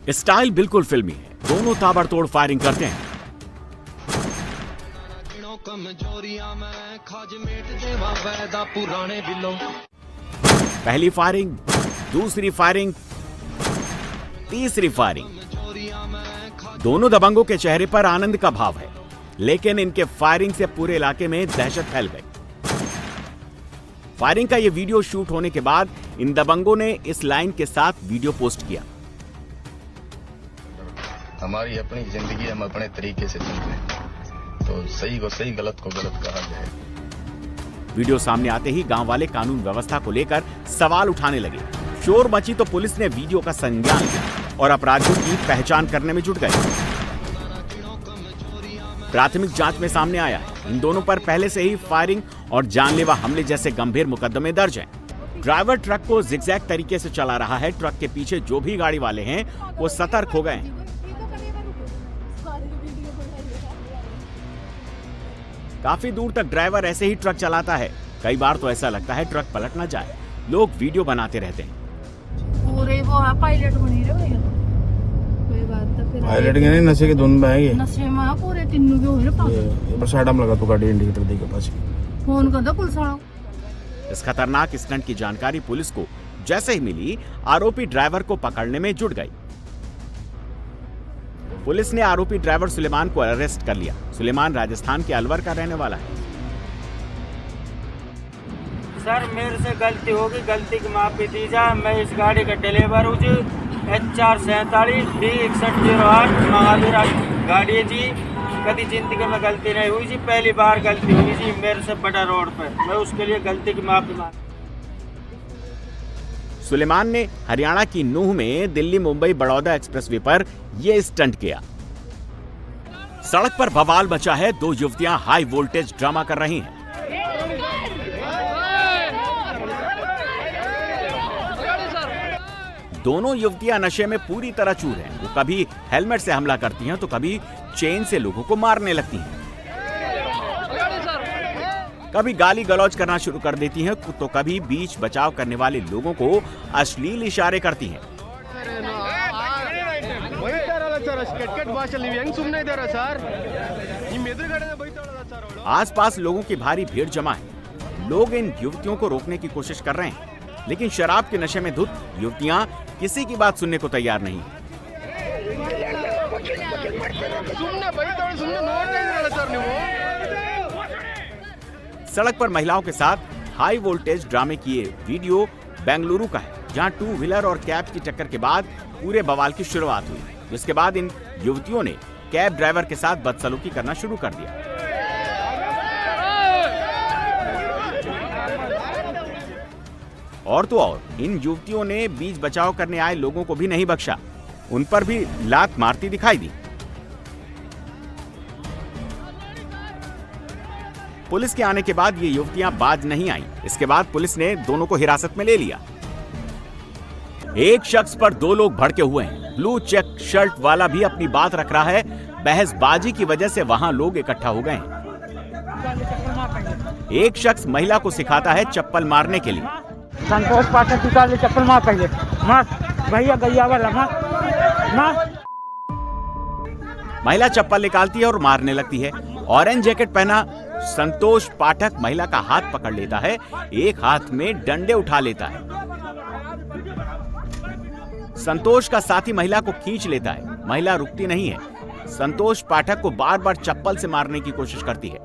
Style बिल्कुल फिल्मी है, दोनों ताबड़तोड़ फायरिंग करते हैं। पहली फायरिंग, दूसरी फायरिंग, तीसरी फायरिंग। दोनों दबंगों के चेहरे पर आनंद का भाव है, लेकिन इनके फायरिंग से पूरे इलाके में दहशत फैल गई। फायरिंग का यह वीडियो शूट होने के बाद इन दबंगों ने इस लाइन के साथ वीडियो पोस्ट किया। हमारी अपनी जिंदगी हम अपने तरीके से जीते हैं, तो सही को सही, गलत को गलत कहा जाए। वीडियो सामने आते ही गांव वाले कानून व्यवस्था को लेकर सवाल उठाने लगे। शोर मची तो पुलिस ने वीडियो का संज्ञान लिया और अपराधियों की पहचान करने में जुट गए। प्राथमिक जांच में सामने आया है, इन दोनों पर पहले से ही फायरिंग और जानलेवा हमले जैसे गंभीर मुकदमे दर्ज हैं। ड्राइवर ट्रक को जिगजैग तरीके से चला रहा है। ट्रक के पीछे जो भी गाड़ी वाले हैं वो सतर्क हो गए हैं। काफी दूर तक ड्राइवर ऐसे ही ट्रक चलाता है। कई बार तो ऐसा लगता है ट्रक पलट ना जाए। लोग वीडियो बनाते रहते हैं। पूरे वो पायलट बनी रहे भैया, कोई बात तो फिर पायलट के नहीं, नशे के धुन में है ये। नशे में पूरे तीनों के हो रहे पास। ये पर साइड में लगा तो गाड़ी इंडिकेटर दे के पास फोन कर दो पुलिस वालों। इस खतरनाक स्टंट की जानकारी पुलिस को जैसे ही मिली, आरोपी ड्राइवर को पकड़ने में जुट गई। पुलिस ने आरोपी ड्राइवर सुलेमान को अरेस्ट कर लिया। सुलेमान राजस्थान के अलवर का रहने वाला है। सर मेरे से गलती होगी, गलती की माफी दी जाए। मैं इस गाड़ी का ड्राइवर हूँ जी, HR47D6108 महावीरा गाड़ी है जी। कभी जिंदगी में गलती नहीं हुई जी, पहली बार गलती हुई जी मेरे से बड़ा रोड पर। मैं उसके लिए गलती की माफी मांग। सुलेमान ने हरियाणा की नूह में दिल्ली मुंबई बड़ौदा एक्सप्रेसवे पर यह स्टंट किया। सड़क पर बवाल मचा है। दो युवतियां हाई वोल्टेज ड्रामा कर रही हैं। दोनों युवतियां नशे में पूरी तरह चूर हैं। वो कभी हेलमेट से हमला करती हैं तो कभी चेन से लोगों को मारने लगती हैं। कभी गाली गलौज करना शुरू कर देती हैं तो कभी बीच बचाव करने वाले लोगों को अश्लील इशारे करती हैं। आसपास लोगों की भारी भीड़ जमा है। लोग इन युवतियों को रोकने की कोशिश कर रहे हैं, लेकिन शराब के नशे में धुत युवतियां किसी की बात सुनने को तैयार नहीं। सड़क पर महिलाओं के साथ हाई वोल्टेज ड्रामे किए वीडियो बेंगलुरु का है, जहां टू व्हीलर और कैब की टक्कर के बाद पूरे बवाल की शुरुआत हुई। जिसके बाद इन युवतियों ने कैब ड्राइवर के साथ बदसलूकी करना शुरू कर दिया। और तो और इन युवतियों ने बीच बचाव करने आए लोगों को भी नहीं बख्शा, उन पर भी लात मारती दिखाई दी। पुलिस के आने के बाद ये युवतियां बाज नहीं आई। इसके बाद पुलिस ने दोनों को हिरासत में ले लिया। एक शख्स पर दो लोग भड़के हुए हैं। ब्लू चेक शर्ट वाला भी अपनी बात रख रहा है। बहसबाजी की वजह से वहां लोग इकट्ठा हो गए हैं। एक शख्स महिला को सिखाता है चप्पल मारने के लिए। संतोष पाठक की चप्पल मार पहले मार भैया, गैया वाला मार। महिला चप्पल निकालती है और मारने लगती है। ऑरेंज जैकेट पहना संतोष पाठक महिला का हाथ पकड़ लेता है, एक हाथ में डंडे उठा लेता है। संतोष का साथी महिला को खींच लेता है। महिला रुकती नहीं है। संतोष पाठक को बार बार चप्पल से मारने की कोशिश करती है।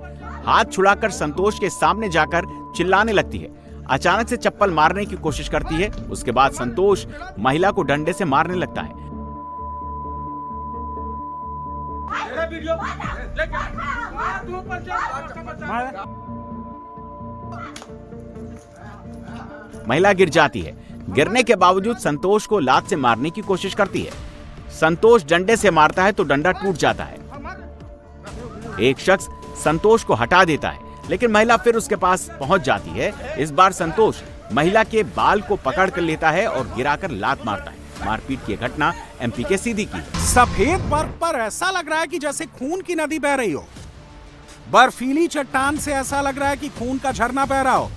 हाथ छुड़ाकर संतोष के सामने जाकर चिल्लाने लगती है। अचानक से चप्पल मारने की कोशिश करती है। उसके बाद संतोष महिला को डंडे से मारने लगता है। महिला गिर जाती है। गिरने के बावजूद संतोष को लात से मारने की कोशिश करती है। संतोष डंडे से मारता है तो डंडा टूट जाता है। एक शख्स संतोष को हटा देता है, लेकिन महिला फिर उसके पास पहुंच जाती है। इस बार संतोष महिला के बाल को पकड़ कर लेता है और गिराकर लात मारता है। मारपीट की घटना एमपी के सीधी की। सफेद बर्फ पर ऐसा लग रहा है कि जैसे खून की नदी बह रही हो। बर्फीली चट्टान से ऐसा लग रहा है कि खून का झरना बह रहा हो।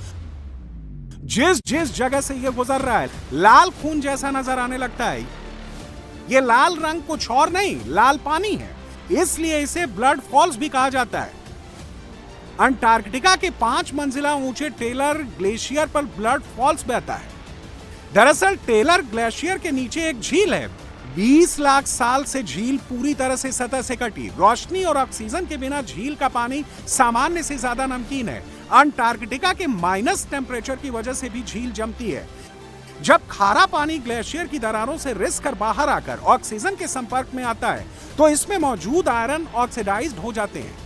जिस जिस जगह से ये गुजर रहा है लाल खून जैसा नजर आने लगता है। ये लाल रंग कुछ और नहीं, लाल पानी है, इसलिए इसे ब्लड फॉल्स भी कहा जाता है। अंटार्कटिका के 5 मंजिला ऊंचे टेलर ग्लेशियर पर ब्लड फॉल्स बहता है। दरअसल टेलर ग्लेशियर के नीचे एक झील है। 20 लाख साल से झील पूरी तरह से सतह से कटी। रोशनी और ऑक्सीजन के बिना झील का पानी सामान्य से ज्यादा नमकीन है। अंटार्कटिका के माइनस टेम्परेचर की वजह से भी झील जमती है। जब खारा पानी ग्लेशियर की दरारों से रिस कर बाहर आकर ऑक्सीजन के संपर्क में आता है तो इसमें मौजूद आयरन ऑक्सीडाइज्ड हो जाते हैं।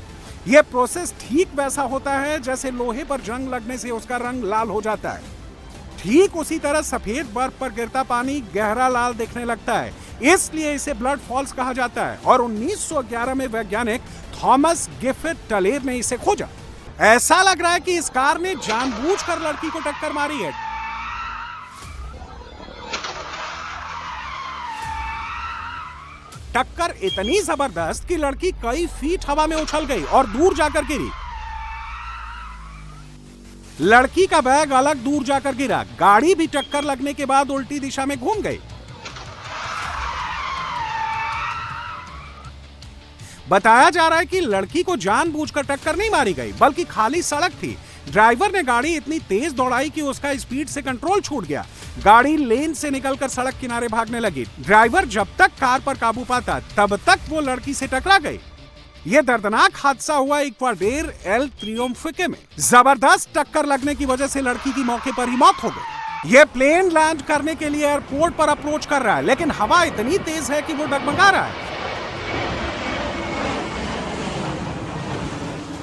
यह प्रोसेस ठीक वैसा होता है जैसे लोहे पर जंग लगने से उसका रंग लाल हो जाता है। ठीक उसी तरह सफेद बर्फ पर गिरता पानी गहरा लाल दिखने लगता है, इसलिए इसे ब्लड फॉल्स कहा जाता है। और 1911 में वैज्ञानिक थॉमस गिफिथ टलेर ने इसे खोजा। ऐसा लग रहा है कि इस कार ने जानबूझकर लड़की को टक्कर मारी है। टक्कर इतनी जबरदस्त कि लड़की कई फीट हवा में उछल गई और दूर जाकर गिरी। लड़की का बैग अलग दूर जाकर गिरा। गाड़ी भी टक्कर लगने के बाद उल्टी दिशा में घूम गई। बताया जा रहा है कि लड़की को जानबूझकर टक्कर नहीं मारी गई, बल्कि खाली सड़क थी। ड्राइवर ने गाड़ी इतनी तेज दौड़ाई कि उसका स्पीड से कंट्रोल छूट गया। गाड़ी लेन से निकलकर सड़क किनारे भागने लगी। ड्राइवर जब तक कार पर काबू पाता तब तक वो लड़की से टकरा गई। यह दर्दनाक हादसा हुआ इक्वाडोर एल ट्रियोम्फिके में। जबरदस्त टक्कर लगने की वजह से लड़की की मौके पर ही मौत हो गई। यह प्लेन लैंड करने के लिए एयरपोर्ट पर अप्रोच कर रहा है, लेकिन हवा इतनी तेज है कि वो डगमगा रहा है।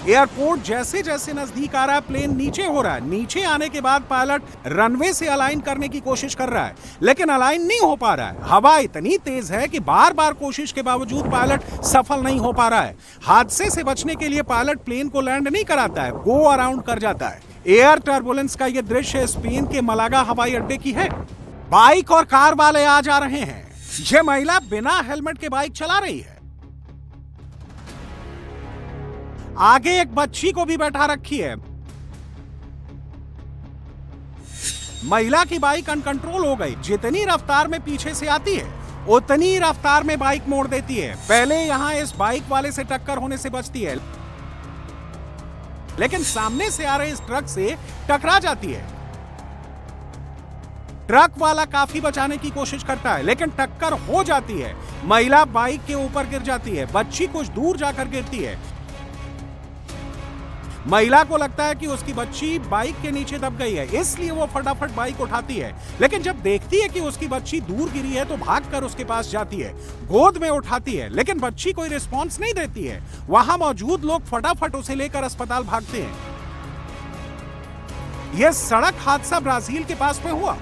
एयरपोर्ट जैसे जैसे नजदीक आ रहा है, प्लेन नीचे हो रहा है। नीचे आने के बाद पायलट रनवे से अलाइन करने की कोशिश कर रहा है, लेकिन अलाइन नहीं हो पा रहा है। हवा इतनी तेज है कि बार बार कोशिश के बावजूद पायलट सफल नहीं हो पा रहा है। हादसे से बचने के लिए पायलट प्लेन को लैंड नहीं कराता है, गो अराउंड कर जाता है। एयर टर्बुलेंस का यह दृश्य स्पेन के मलागा हवाई अड्डे की है। बाइक और कार वाले आ जा रहे हैं। यह महिला बिना हेलमेट के बाइक चला रही है। आगे एक बच्ची को भी बैठा रखी है। महिला की बाइक अनकंट्रोल हो गई। जितनी रफ्तार में पीछे से आती है उतनी रफ्तार में बाइक मोड़ देती है। पहले यहां इस बाइक वाले से टक्कर होने से बचती है, लेकिन सामने से आ रहे इस ट्रक से टकरा जाती है। ट्रक वाला काफी बचाने की कोशिश करता है, लेकिन टक्कर हो जाती है। महिला बाइक के ऊपर गिर जाती है। बच्ची कुछ दूर जाकर गिरती है। महिला को लगता है कि उसकी बच्ची बाइक के नीचे दब गई है, इसलिए वो फटाफट बाइक उठाती है। लेकिन जब देखती है कि उसकी बच्ची दूर गिरी है तो भागकर उसके पास जाती है, गोद में उठाती है, लेकिन बच्ची कोई रिस्पॉन्स नहीं देती है। वहां मौजूद लोग फटाफट उसे लेकर अस्पताल भागते हैं। यह सड़क हादसा ब्राजील के पास में हुआ।